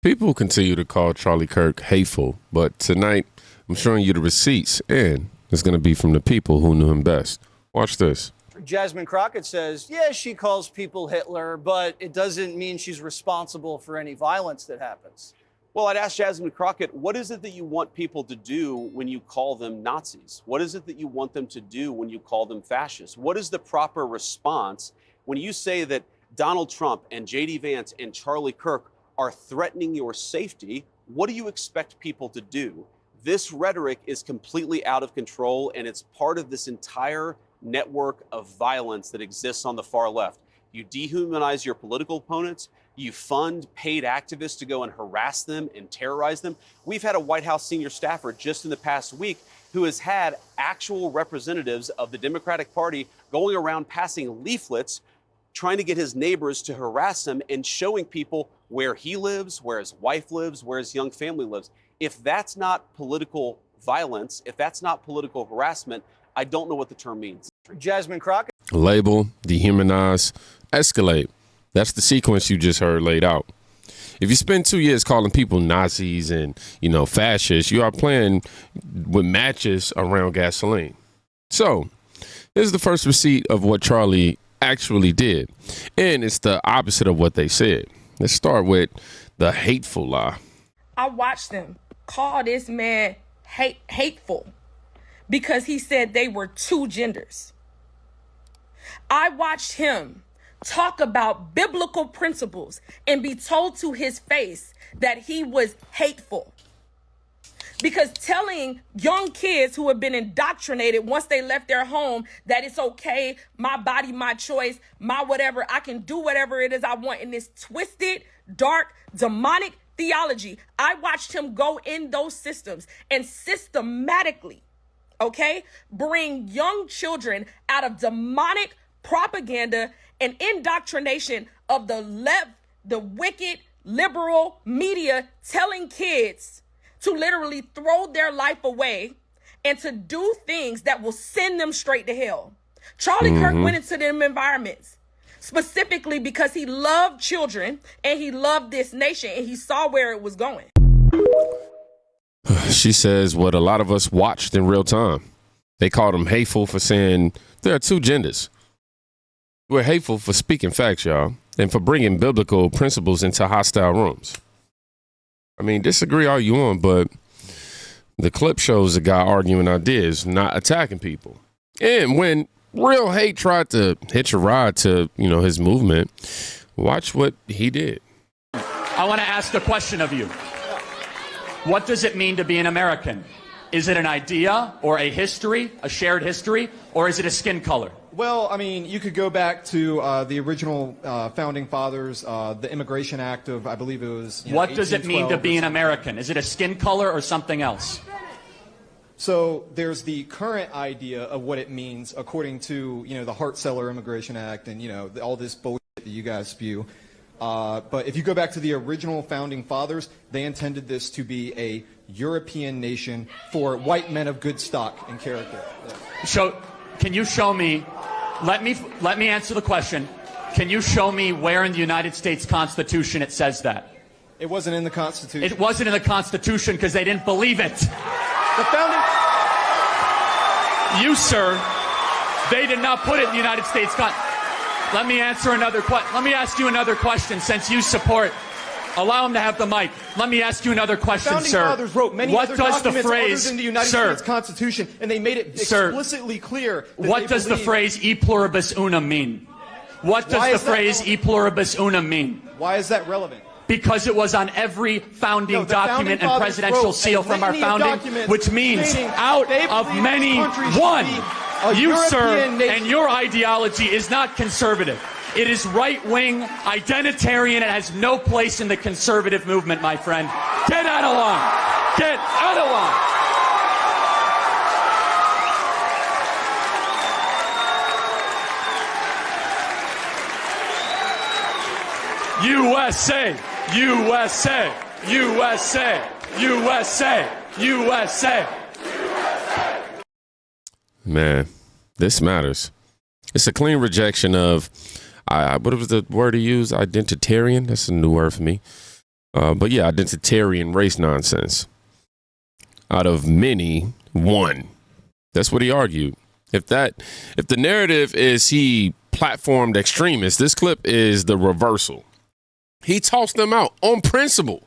People continue to call Charlie Kirk hateful, but tonight I'm showing you the receipts, and it's going to be from the people who knew him best. Watch this. Jasmine Crockett says, yeah, she calls people Hitler, but it doesn't mean she's responsible for any violence that happens. Well, I'd ask Jasmine Crockett, what is it that you want people to do when you call them Nazis? What is it that you want them to do when you call them fascists? What is the proper response when you say that Donald Trump and J.D. Vance and Charlie Kirk are threatening your safety? What do you expect people to do? This rhetoric is completely out of control, and it's part of this entire network of violence that exists on the far left. You dehumanize your political opponents. You fund paid activists to go and harass them and terrorize them. We've had a White House senior staffer just in the past week who has had actual representatives of the Democratic Party going around passing leaflets trying to get his neighbors to harass him and showing people where he lives, where his wife lives, where his young family lives. If that's not political violence, if that's not political harassment, I don't know what the term means. Jasmine Crockett. Label, dehumanize, escalate. That's the sequence you just heard laid out. If you spend 2 years calling people Nazis and, fascists, you are playing with matches around gasoline. So here's the first receipt of what Charlie actually did. And it's the opposite of what they said. Let's start with the hateful lie. I watched them call this man hateful because he said they were two genders. I watched him talk about biblical principles and be told to his face that he was hateful. Because telling young kids who have been indoctrinated once they left their home that it's okay, my body, my choice, my whatever, I can do whatever it is I want in this twisted, dark, demonic theology. I watched him go in those systems and systematically, bring young children out of demonic propaganda and indoctrination of the left, the wicked, liberal media telling kids to literally throw their life away and to do things that will send them straight to hell. Charlie Kirk went into them environments specifically because he loved children and he loved this nation and he saw where it was going. She says what a lot of us watched in real time. They called him hateful for saying there are two genders. We're hateful for speaking facts, y'all, and for bringing biblical principles into hostile rooms. I mean, disagree all you want, but the clip shows a guy arguing ideas, not attacking people. And when real hate tried to hitch a ride to, his movement, watch what he did. I want to ask a question of you. What does it mean to be an American? Is it an idea or a history, a shared history, or is it a skin color? Well, I mean, you could go back to the original founding fathers, the Immigration Act of, I believe it was. What does it mean to be an American? Is it a skin color or something else? So there's the current idea of what it means according to, the Hart-Celler Immigration Act and, all this bullshit that you guys spew. But if you go back to the original founding fathers, they intended this to be a European nation for white men of good stock and character. So, can you show me? Let me answer the question. Can you show me where in the United States Constitution it says that? It wasn't in the Constitution. It wasn't in the Constitution because they didn't believe it. The founding. You, sir, they did not put it in the United States Constitution. Let me answer another question. Let me ask you another question since you support. Allow him to have the mic. Let me ask you another question, Founding sir. fathers wrote many what other does the documents phrase, other than the United sir, States Constitution, and they made it explicitly clear that what does the phrase e pluribus unum mean? What does the phrase e pluribus unum mean? Why is that relevant? Because it was on every founding document and presidential seal from our founding, which means out of many, one. You, sir, and your ideology is not conservative. It is right-wing, identitarian. It has no place in the conservative movement, my friend. Get out of line. Get out of line. USA, USA, USA, USA, USA. Man, this matters. It's a clean rejection of, what was the word he used? Identitarian? That's a new word for me. But yeah, identitarian race nonsense. Out of many, one. That's what he argued. If the narrative is he platformed extremists, this clip is the reversal. He tossed them out on principle.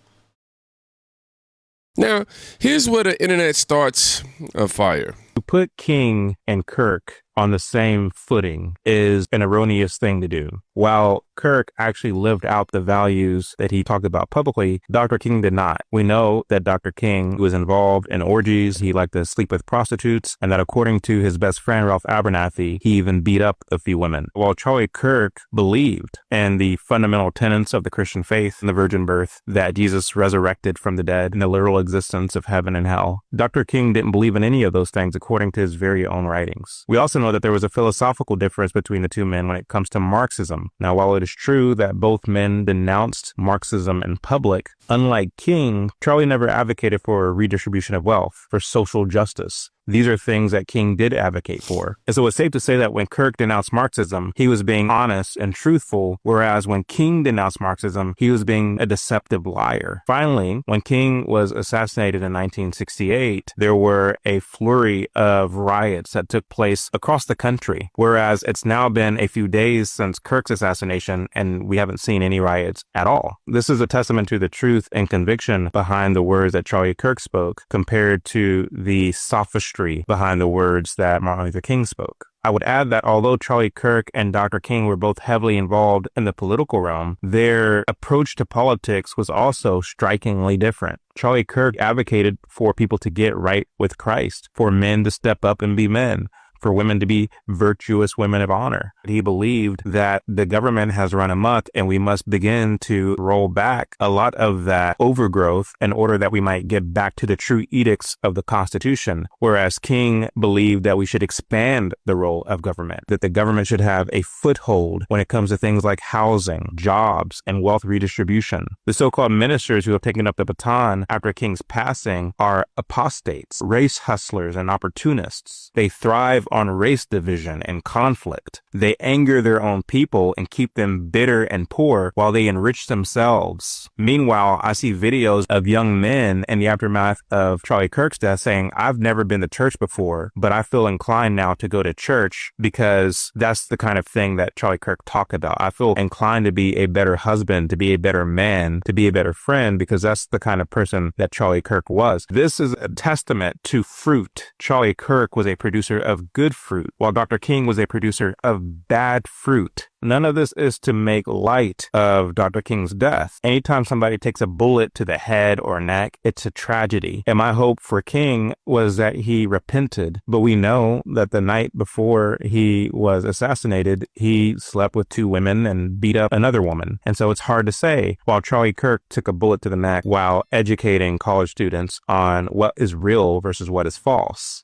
Now, here's where the internet starts a fire. To put King and Kirk on the same footing is an erroneous thing to do. While Kirk actually lived out the values that he talked about publicly, Dr. King did not. We know that Dr. King was involved in orgies. He liked to sleep with prostitutes, and that according to his best friend, Ralph Abernathy, he even beat up a few women. While Charlie Kirk believed in the fundamental tenets of the Christian faith and the virgin birth, that Jesus resurrected from the dead, and the literal existence of heaven and hell, Dr. King didn't believe in any of those things according to his very own writings. We also know that there was a philosophical difference between the two men when it comes to Marxism. Now, while it is true that both men denounced Marxism in public, unlike King, Charlie never advocated for a redistribution of wealth, for social justice. These are things that King did advocate for. And so it's safe to say that when Kirk denounced Marxism, he was being honest and truthful, whereas when King denounced Marxism, he was being a deceptive liar. Finally, when King was assassinated in 1968, there were a flurry of riots that took place across the country, whereas it's now been a few days since Kirk's assassination and we haven't seen any riots at all. This is a testament to the truth and conviction behind the words that Charlie Kirk spoke compared to the sophistry behind the words that Martin Luther King spoke. I would add that although Charlie Kirk and Dr. King were both heavily involved in the political realm, their approach to politics was also strikingly different. Charlie Kirk advocated for people to get right with Christ, for men to step up and be men, for women to be virtuous women of honor. He believed that the government has run amok and we must begin to roll back a lot of that overgrowth in order that we might get back to the true edicts of the Constitution. Whereas King believed that we should expand the role of government, that the government should have a foothold when it comes to things like housing, jobs, and wealth redistribution. The so-called ministers who have taken up the baton after King's passing are apostates, race hustlers, and opportunists. They thrive on race division and conflict. They anger their own people and keep them bitter and poor while they enrich themselves. Meanwhile, I see videos of young men in the aftermath of Charlie Kirk's death saying, I've never been to church before, but I feel inclined now to go to church because that's the kind of thing that Charlie Kirk talked about. I feel inclined to be a better husband, to be a better man, to be a better friend, because that's the kind of person that Charlie Kirk was. This is a testament to fruit. Charlie Kirk was a producer of good fruit, while Dr. King was a producer of bad fruit. None of this is to make light of Dr. King's death. Anytime somebody takes a bullet to the head or neck, it's a tragedy. And my hope for King was that he repented. But we know that the night before he was assassinated, he slept with two women and beat up another woman. And so it's hard to say, while Charlie Kirk took a bullet to the neck while educating college students on what is real versus what is false.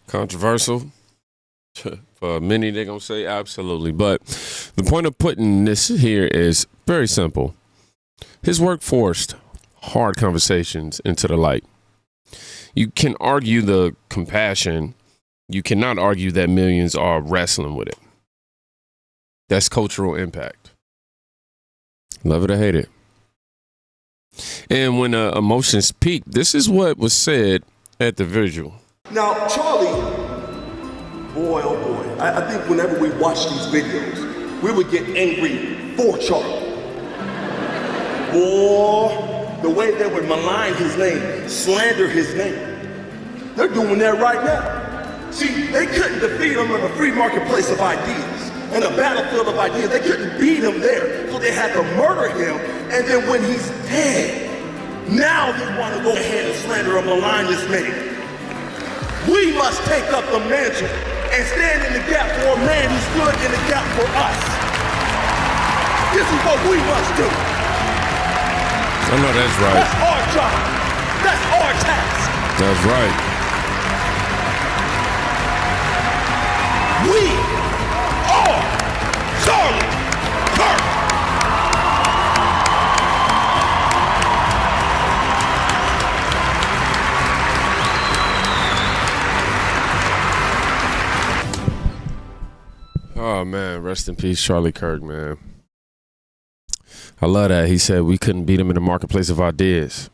Controversial. For many, they're going to say absolutely. But the point of putting this here is very simple. His work forced hard conversations into the light. You can argue the compassion. You cannot argue that millions are wrestling with it. That's cultural impact. Love it or hate it. And when emotions peak, this is what was said at the vigil. Now, Charlie, boy, oh boy, I think whenever we watch these videos, we would get angry for Charlie. Boy, the way they would malign his name, slander his name, they're doing that right now. See, they couldn't defeat him in a free marketplace of ideas, in a battlefield of ideas. They couldn't beat him there, so they had to murder him, and then when he's dead, now they want to go ahead and slander and malign this man. We must take up the mantle and stand in the gap for a man who stood in the gap for us. This is what we must do. I know that's right. That's our job. That's our task. That's right. We are Charlie Kirk. Oh, man. Rest in peace, Charlie Kirk, man. I love that. He said we couldn't beat him in the marketplace of ideas.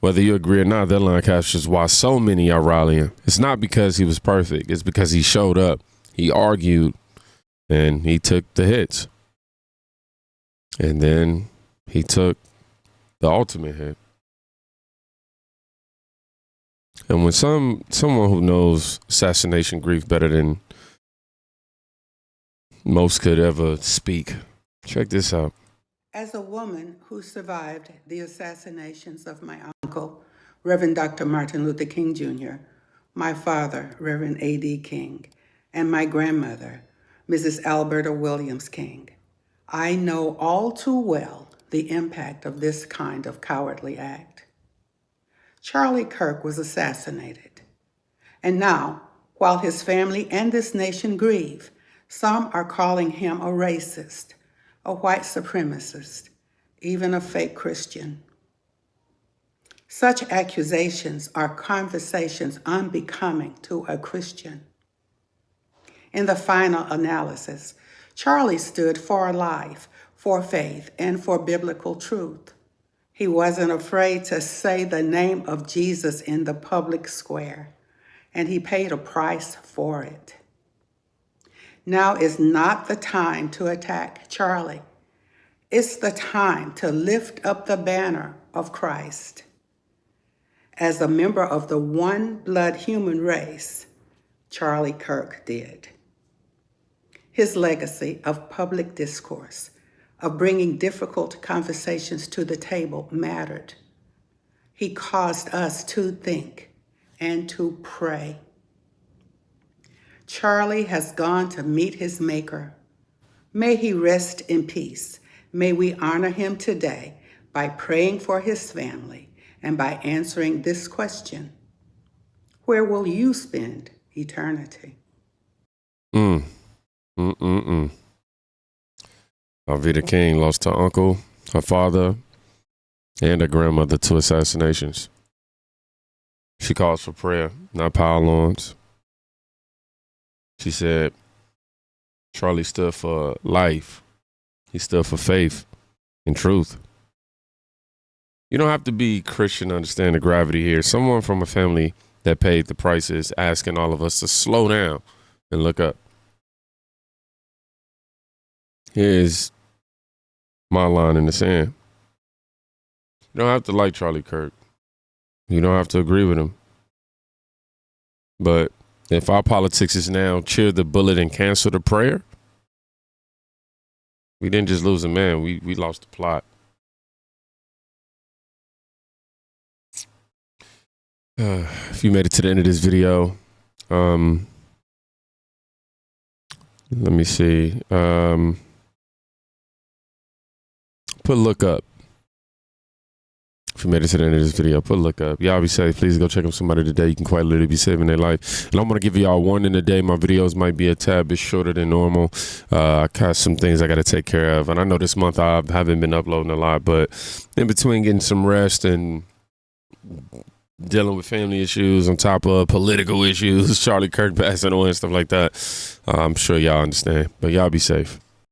Whether you agree or not, that line captures why so many are rallying. It's not because he was perfect. It's because he showed up, he argued, and he took the hits. And then he took the ultimate hit. And when someone who knows assassination grief better than most could ever speak, check this out. As a woman who survived the assassinations of my uncle, Reverend Dr. Martin Luther King Jr., my father, Reverend A.D. King, and my grandmother, Mrs. Alberta Williams King, I know all too well the impact of this kind of cowardly act. Charlie Kirk was assassinated. And now, while his family and this nation grieve, some are calling him a racist, a white supremacist, even a fake Christian. Such accusations are conversations unbecoming to a Christian. In the final analysis, Charlie stood for life, for faith, and for biblical truth. He wasn't afraid to say the name of Jesus in the public square, and he paid a price for it. Now is not the time to attack Charlie. It's the time to lift up the banner of Christ. As a member of the one blood human race, Charlie Kirk did. His legacy of public discourse, of bringing difficult conversations to the table, mattered. He caused us to think and to pray. Charlie has gone to meet his maker. May he rest in peace. May we honor him today by praying for his family and by answering this question: where will you spend eternity? Alveda King lost her uncle, her father, and her grandmother to assassinations. She calls for prayer, not pile-ons. She said Charlie stood for life. He stood for faith and truth. You don't have to be Christian to understand the gravity here. Someone from a family that paid the prices asking all of us to slow down and look up. Here's my line in the sand. You don't have to like Charlie Kirk. You don't have to agree with him. But if our politics is now cheer the bullet and cancel the prayer, we didn't just lose a man, we lost the plot. If you made it to the end of this video, let me see. Put look up. If you made it to the end of this video, put look up. Y'all be safe. Please go check up somebody today. You can quite literally be saving their life. And I'm going to give y'all one in a day. My videos might be a tad bit shorter than normal. I got some things I got to take care of. And I know this month I haven't been uploading a lot, but in between getting some rest and dealing with family issues on top of political issues, Charlie Kirk passing away and stuff like that, I'm sure y'all understand. But y'all be safe.